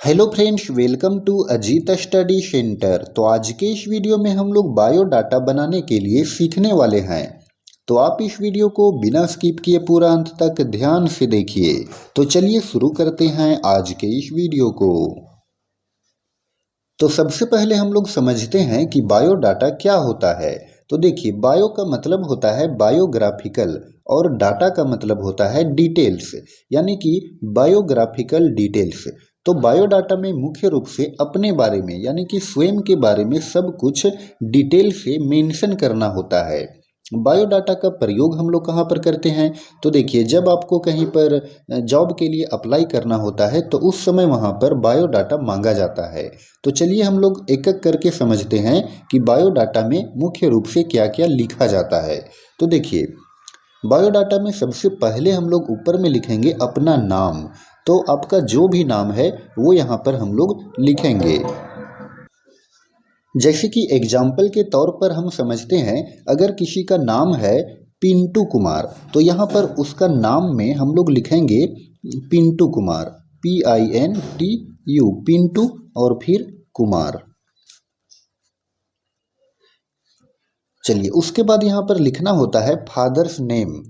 Hello friends, welcome to Ajit study centre. तो आज के इस वीडियो में हम लोग बायोडाटा बनाने के लिए सीखने वाले हैं। तो आप इस वीडियो को बिना स्किप किए पूरा अंत तक ध्यान से देखिए। तो चलिए शुरू करते हैं आज के इस वीडियो को। तो सबसे पहले हम लोग समझते हैं कि बायोडाटा क्या होता है। तो देखिए, बायो का मतलब होता है बायोग्राफिकल और डाटा का मतलब होता है डिटेल्स, यानी कि बायोग्राफिकल डिटेल्स। तो बायोडाटा में मुख्य रूप से अपने बारे में यानी कि स्वयं के बारे में सब कुछ डिटेल से मेंशन करना होता है। बायोडाटा का प्रयोग हम लोग कहाँ पर करते हैं? तो देखिए, जब आपको कहीं पर जॉब के लिए अप्लाई करना होता है तो उस समय वहाँ पर बायोडाटा मांगा जाता है। तो चलिए हम लोग एक एक करके समझते हैं कि बायोडाटा में मुख्य रूप से क्या क्या लिखा जाता है। तो देखिए, बायोडाटा में सबसे पहले हम लोग ऊपर में लिखेंगे अपना नाम। तो आपका जो भी नाम है वो यहाँ पर हम लोग लिखेंगे। जैसे कि एग्जाम्पल के तौर पर हम समझते हैं, अगर किसी का नाम है पिंटू कुमार, तो यहाँ पर उसका नाम में हम लोग लिखेंगे पिंटू कुमार, PINTU, पिंटू और फिर कुमार। चलिए, उसके बाद यहाँ पर लिखना होता है फादर्स नेम।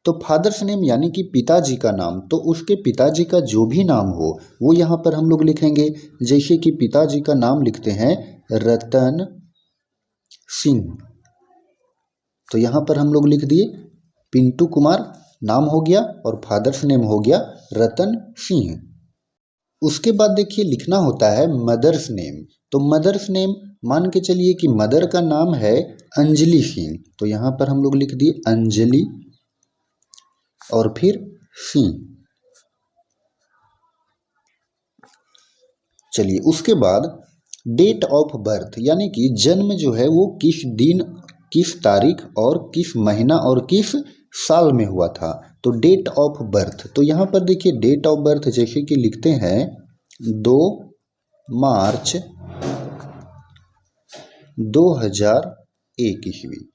तो फादर्स नेम यानी कि पिताजी का नाम, तो उसके पिताजी का जो भी नाम हो वो यहाँ पर हम लोग लिखेंगे। जैसे कि पिताजी का नाम लिखते हैं रतन सिंह, तो यहाँ पर हम लोग लिख दिए पिंटू कुमार नाम हो गया और फादर्स नेम हो गया रतन सिंह। उसके बाद देखिए लिखना होता है मदर्स नेम। तो मदर्स नेम मान के चलिए कि मदर का नाम है अंजलि सिंह, तो यहाँ पर हम लोग लिख दिए अंजलि और फिर सिंह। चलिए, उसके बाद डेट ऑफ बर्थ यानी कि जन्म जो है वो किस दिन, किस तारीख और किस महीना और किस साल में हुआ था। तो डेट ऑफ बर्थ, तो यहाँ पर देखिए डेट ऑफ बर्थ जैसे कि लिखते हैं 2 मार्च 2001 ईस्वी।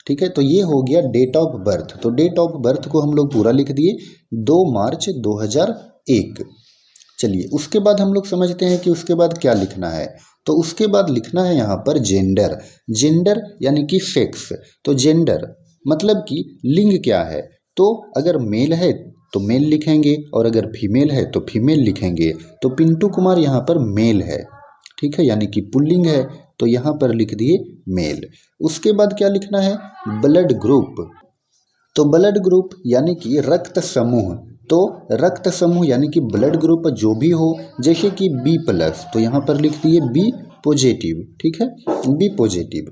ठीक है, तो ये हो गया डेट ऑफ बर्थ। तो डेट ऑफ बर्थ को हम लोग पूरा लिख दिए 2 मार्च 2001। चलिए, उसके बाद हम लोग समझते हैं कि उसके बाद क्या लिखना है। तो उसके बाद लिखना है यहाँ पर जेंडर। जेंडर यानी कि सेक्स। तो जेंडर मतलब कि लिंग क्या है। तो अगर मेल है तो मेल लिखेंगे और अगर फीमेल है तो फीमेल लिखेंगे। तो पिंटू कुमार यहाँ पर मेल है, ठीक है, यानी कि पुल्लिंग है, तो यहाँ पर लिख दिए मेल। उसके बाद क्या लिखना है? Blood group. तो ब्लड ग्रुप यानी कि रक्त समूह। तो रक्त समूह यानी कि ब्लड ग्रुप जो भी हो, जैसे कि B+, तो यहाँ पर लिख दिए B पॉजिटिव, ठीक है, B पॉजिटिव।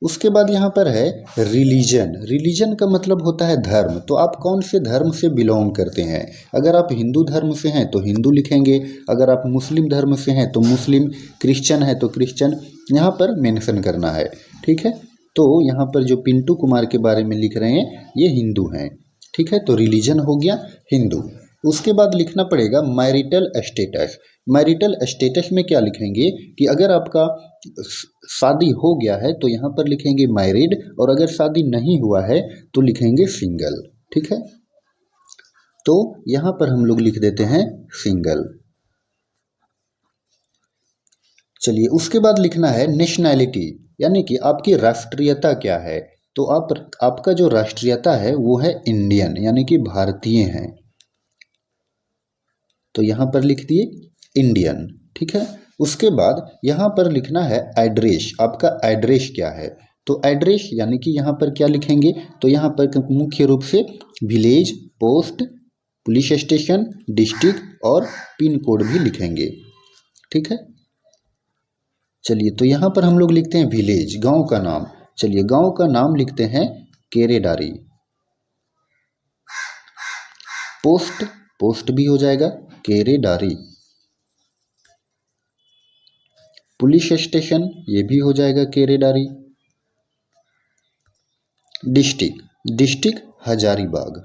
उसके बाद यहाँ पर है रिलीजन। रिलीजन का मतलब होता है धर्म। तो आप कौन से धर्म से बिलोंग करते हैं? अगर आप हिंदू धर्म से हैं तो हिंदू लिखेंगे, अगर आप मुस्लिम धर्म से हैं तो मुस्लिम, क्रिश्चियन है तो क्रिश्चियन यहाँ पर मेंशन करना है, ठीक है। तो यहाँ पर जो पिंटू कुमार के बारे में लिख रहे हैं ये हिंदू हैं, ठीक है, तो रिलीजन हो गया हिंदू। उसके बाद लिखना पड़ेगा मैरिटल स्टेटस। मैरिटल स्टेटस में क्या लिखेंगे कि अगर आपका शादी हो गया है तो यहाँ पर लिखेंगे मैरिड, और अगर शादी नहीं हुआ है तो लिखेंगे सिंगल, ठीक है। तो यहाँ पर हम लोग लिख देते हैं सिंगल। चलिए, उसके बाद लिखना है नेशनैलिटी, यानी कि आपकी राष्ट्रीयता क्या है। तो आपका जो राष्ट्रीयता है वो है इंडियन, यानी कि भारतीय हैं, तो यहाँ पर लिख दिए इंडियन, ठीक है। उसके बाद यहाँ पर लिखना है एड्रेस। आपका एड्रेस क्या है? तो एड्रेस यानी कि यहाँ पर क्या लिखेंगे? तो यहाँ पर मुख्य रूप से village, post, police station, district और पिन कोड भी लिखेंगे, ठीक है। चलिए, तो यहाँ पर हम लोग लिखते हैं विलेज, गांव का नाम। चलिए, गांव का नाम लिखते हैं केरेडारी। पोस्ट, पोस्ट भी हो जाएगा केरेडारी। पुलिस स्टेशन ये भी हो जाएगा Keredari. District, district Hazaribagh.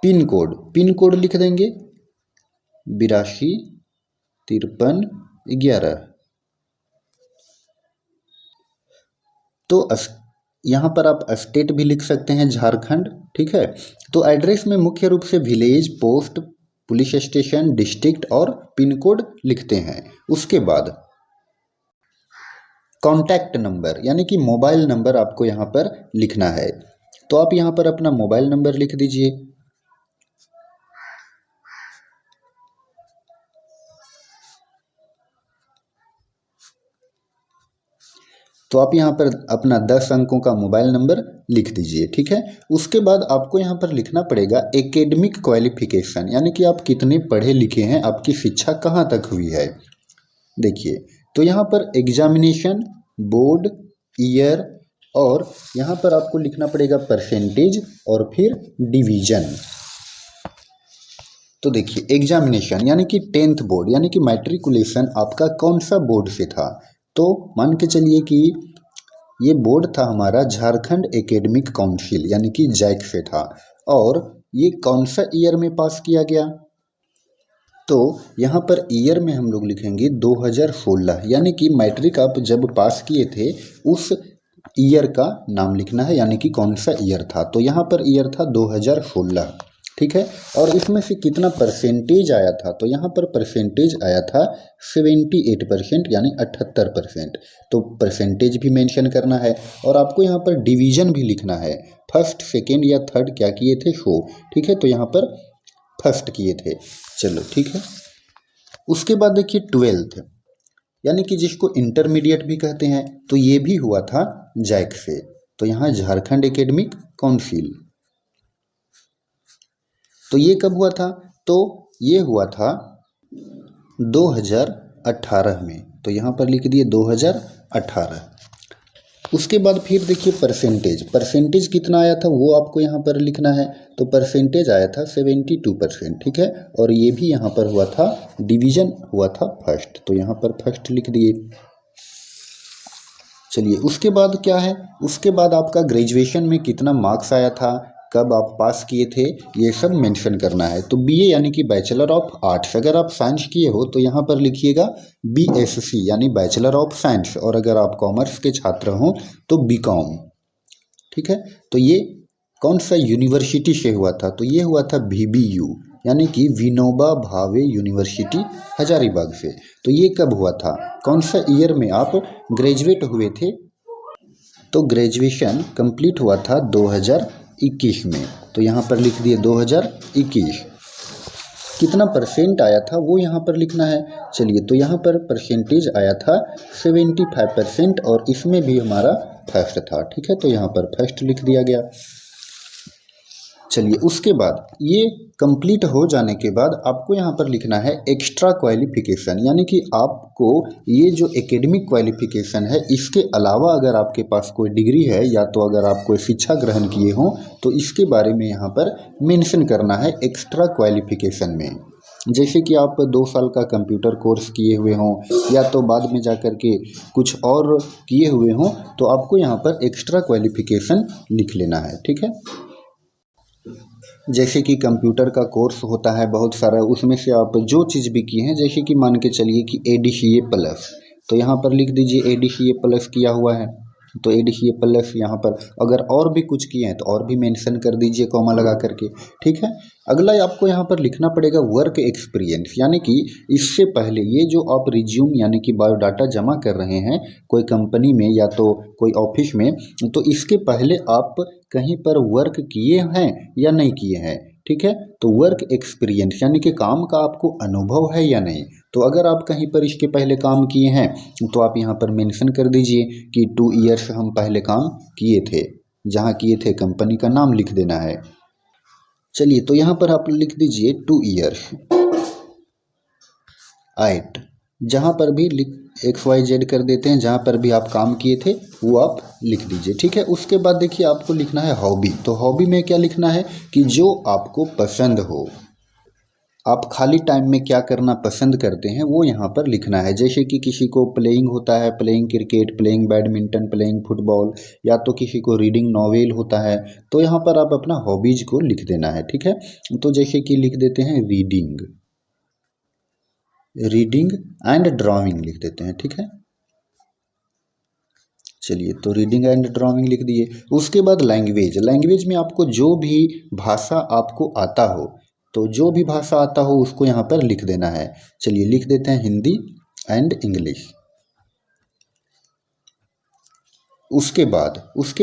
Pin code, pin code लिख देंगे 825311। तो यहाँ पर आप स्टेट भी लिख सकते हैं झारखंड, ठीक है। तो एड्रेस में मुख्य रूप से village, post, police station, district और पिन कोड लिखते हैं। उसके बाद कॉन्टैक्ट नंबर यानी कि मोबाइल नंबर आपको यहाँ पर लिखना है। तो आप यहाँ पर अपना मोबाइल नंबर लिख दीजिए। तो आप यहाँ पर अपना 10 अंकों का मोबाइल नंबर लिख दीजिए, ठीक है। उसके बाद आपको यहाँ पर लिखना पड़ेगा एकेडमिक क्वालिफिकेशन, यानी कि आप कितने पढ़े लिखे हैं, आपकी शिक्षा कहाँ तक हुई है। देखिए, तो यहाँ पर एग्जामिनेशन, बोर्ड, ईयर और यहाँ पर आपको लिखना पड़ेगा परसेंटेज और फिर डिवीजन। तो देखिए, एग्जामिनेशन यानी कि 10th बोर्ड यानी कि मैट्रिकुलेशन आपका कौन सा बोर्ड से था। तो मान के चलिए कि ये बोर्ड था हमारा झारखंड एकेडमिक काउंसिल यानी कि जैक से था, और ये कौन सा ईयर में पास किया गया। तो यहाँ पर ईयर में हम लोग लिखेंगे 2016, यानी कि मैट्रिक आप जब पास किए थे उस ईयर का नाम लिखना है, यानी कि कौन सा ईयर था। तो यहाँ पर ईयर था 2016, ठीक है। और इसमें से कितना परसेंटेज आया था, तो यहाँ पर परसेंटेज आया था 78% यानी 78%। तो परसेंटेज भी मेंशन करना है और आपको यहाँ पर डिवीजन भी लिखना है, फर्स्ट, सेकेंड या थर्ड क्या किए थे, शो, ठीक है। तो यहाँ पर फर्स्ट किए थे, चलो ठीक है। उसके बाद देखिए 12th यानी कि जिसको इंटरमीडिएट भी कहते हैं, तो ये भी हुआ था जैक से। तो यहाँ झारखंड एकेडमिक काउंसिल। तो ये कब हुआ था, तो ये हुआ था 2018 में। तो यहाँ पर लिख दिए 2018। उसके बाद फिर देखिए परसेंटेज कितना आया था वो आपको यहाँ पर लिखना है। तो परसेंटेज आया था 72%, ठीक है। और ये भी यहाँ पर हुआ था, डिवीजन हुआ था फर्स्ट, तो यहाँ पर फर्स्ट लिख दिए। चलिए, उसके बाद क्या है, उसके बाद आपका ग्रेजुएशन में कितना मार्क्स आया था, कब आप पास किए थे, ये सब मेंशन करना है। तो बीए यानी कि बैचलर ऑफ आर्ट्स, अगर आप साइंस किए हो तो यहाँ पर लिखिएगा बीएससी यानी बैचलर ऑफ साइंस, और अगर आप कॉमर्स के छात्र हों तो बीकॉम, ठीक है। तो ये कौन सा यूनिवर्सिटी से हुआ था, तो ये हुआ था VBU यानी कि विनोबा भावे यूनिवर्सिटी हजारीबाग से। तो ये कब हुआ था, कौन सा ईयर में आप ग्रेजुएट हुए थे, तो ग्रेजुएशन कंप्लीट हुआ था 2021 में। तो यहाँ पर लिख दिए 2021। कितना परसेंट आया था वो यहाँ पर लिखना है। चलिए, तो यहाँ पर परसेंटेज आया था 75% और इसमें भी हमारा फर्स्ट था, ठीक है। तो यहाँ पर फर्स्ट लिख दिया गया। चलिए, उसके बाद ये कंप्लीट हो जाने के बाद आपको यहाँ पर लिखना है एक्स्ट्रा क्वालिफिकेशन, यानी कि आपको ये जो एकेडमिक क्वालिफिकेशन है इसके अलावा अगर आपके पास कोई डिग्री है या तो अगर आप कोई शिक्षा ग्रहण किए हों तो इसके बारे में यहाँ पर मेंशन करना है एक्स्ट्रा क्वालिफिकेशन में। जैसे कि आप 2 साल का कंप्यूटर कोर्स किए हुए हों या तो बाद में जा कर के कुछ और किए हुए हों, तो आपको यहाँ पर एक्स्ट्रा क्वालिफिकेशन लिख लेना है, ठीक है। जैसे कि कंप्यूटर का कोर्स होता है बहुत सारा, उसमें से आप जो चीज़ भी किए हैं, जैसे कि मान के चलिए कि ADCA प्लस, तो यहाँ पर लिख दीजिए ADCA प्लस किया हुआ है, तो ADCA प्लस यहाँ पर अगर और भी कुछ किए हैं तो और भी मेंशन कर दीजिए कॉमा लगा करके, ठीक है। अगला आपको यहाँ पर लिखना पड़ेगा वर्क एक्सपीरियंस, यानी कि इससे पहले ये जो आप रिज्यूम यानी कि बायोडाटा जमा कर रहे हैं कोई कंपनी में या तो कोई ऑफिस में, तो इसके पहले आप कहीं पर वर्क किए हैं या नहीं किए हैं, ठीक है। तो वर्क एक्सपीरियंस यानी कि काम का आपको अनुभव है या नहीं। तो अगर आप कहीं पर इसके पहले काम किए हैं तो आप यहाँ पर मेंशन कर दीजिए कि 2 ईयर्स हम पहले काम किए थे, जहाँ किए थे कंपनी का नाम लिख देना है। चलिए, तो यहाँ पर आप लिख दीजिए 2 ईयर्स आइट, जहाँ पर भी XYZ कर देते हैं, जहाँ पर भी आप काम किए थे वो आप लिख दीजिए, ठीक है। उसके बाद देखिए आपको लिखना है हॉबी। तो हॉबी में क्या लिखना है कि जो आपको पसंद हो, आप खाली टाइम में क्या करना पसंद करते हैं वो यहाँ पर लिखना है। जैसे कि किसी को प्लेइंग होता है, playing cricket, playing badminton, playing football, या तो किसी को रीडिंग नॉवेल होता है, तो यहाँ पर आप अपना हॉबीज को लिख देना है, ठीक है। तो जैसे कि लिख देते हैं रीडिंग एंड ड्राइंग लिख देते हैं, ठीक है। चलिए, तो रीडिंग एंड ड्राइंग लिख दिए। उसके बाद लैंग्वेज, लैंग्वेज में आपको जो भी भाषा आपको आता हो, तो जो भी भाषा आता हो उसको यहाँ पर लिख देना है। चलिए लिख देते हैं हिंदी एंड इंग्लिश। उसके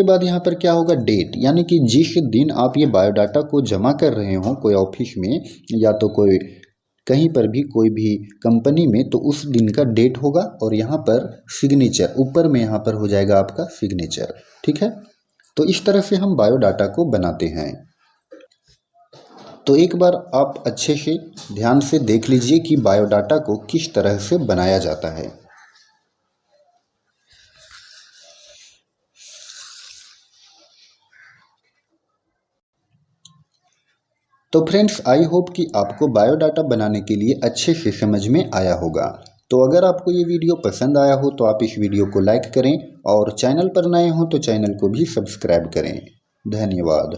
बाद यहाँ पर क्या होगा, डेट, यानी कि जिस दिन आप ये बायोडाटा को जमा कर रहे हो कोई ऑफिस में या तो कोई कहीं पर भी कोई भी कंपनी में, तो उस दिन का डेट होगा और यहाँ पर सिग्नेचर ऊपर में यहाँ पर हो जाएगा आपका सिग्नेचर। ठीक है, तो इस तरह से हम बायोडाटा को बनाते हैं। तो एक बार आप अच्छे से ध्यान से देख लीजिए कि बायोडाटा को किस तरह से बनाया जाता है। तो फ्रेंड्स, आई होप कि आपको बायोडाटा बनाने के लिए अच्छे से समझ में आया होगा। तो अगर आपको ये वीडियो पसंद आया हो तो आप इस वीडियो को लाइक करें और चैनल पर नए हो तो चैनल को भी सब्सक्राइब करें। धन्यवाद।